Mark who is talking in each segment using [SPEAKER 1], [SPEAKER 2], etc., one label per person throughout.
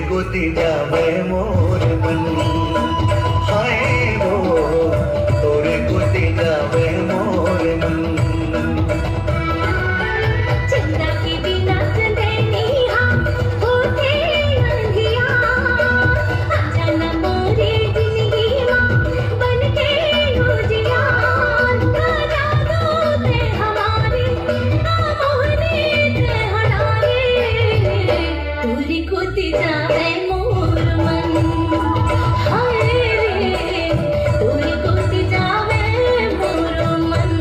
[SPEAKER 1] गोती जावे मोर मन हाय वो तोरे गोती जावे मोर मन
[SPEAKER 2] चंदा के बिना चंदनी हाँ होते अंधिया आजा न मोरे जिंदगी माँ बन के उजिया ना जादू ते हमारे ना मोहनी ते हटारे तोरी खोती जावे मोर मन हाय रे तोरी खोती जावे मोर मन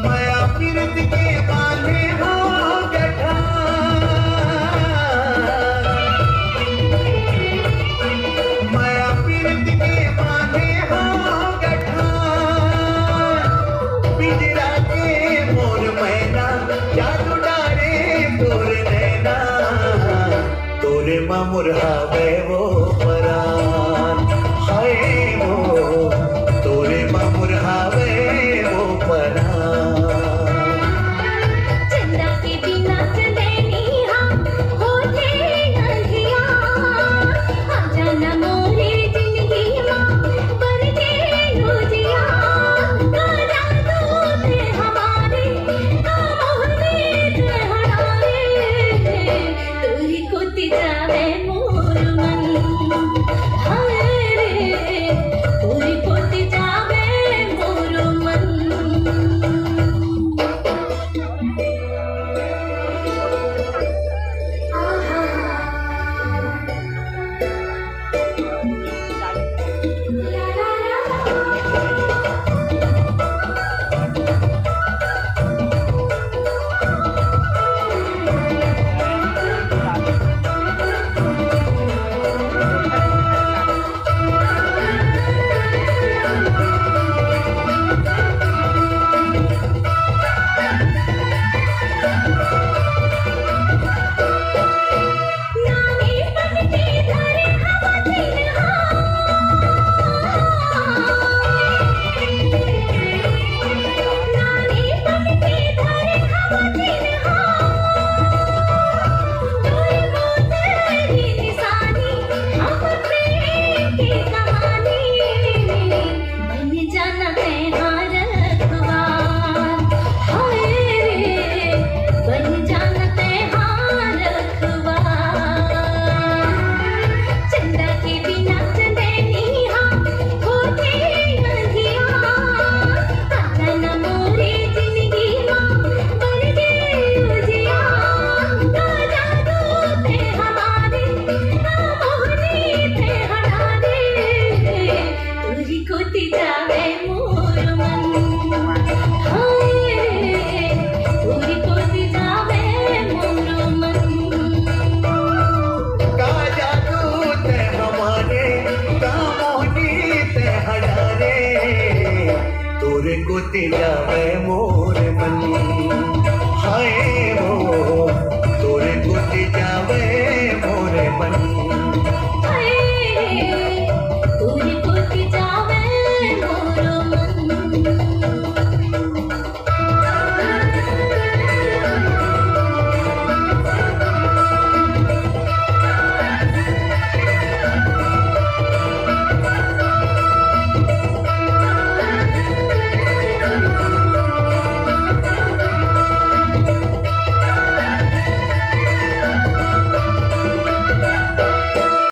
[SPEAKER 1] माया पीरत के बांधे हो गठा माया पीरत के बांधे हो गठा पिंजरा के मोर मैना जादू डारे तोरे नैना तोरे मामुर हावे वो परान हाय वो तोरे मामुर हावे वो परान
[SPEAKER 2] चंदा के बिना चंदनी हाँ होते अंधिया आजा न मोरे जिंदगी माँ बन के उजिया ना जादू ते हमारे ना मोहनी ते हटारे तोरी खोती जावे मोर मन हाय रे तोरी खोती जावे मोर मन नानी बनके धरे हवा दिन नानी बनके धरे हवा दिन तोरी मोतेरी निशानी हम प्रेम की कहानी बन जाना है हार रखवार हाय रे बन जाना है हार रखवार चंदा के बिना चंदनी हाँ होते अंधिया आजा न मोरे जिंदगी माँ बन के उजिया ना जादू ते हमारे ना मोहनी ते हटारे तोरी खोती जावे मोर मन हाय रे तोरी खोती जावे मोर मन
[SPEAKER 1] का जादू ते हमारे का मोहनी ते हडारे तोरे गोती जावे मोर मन हाय वो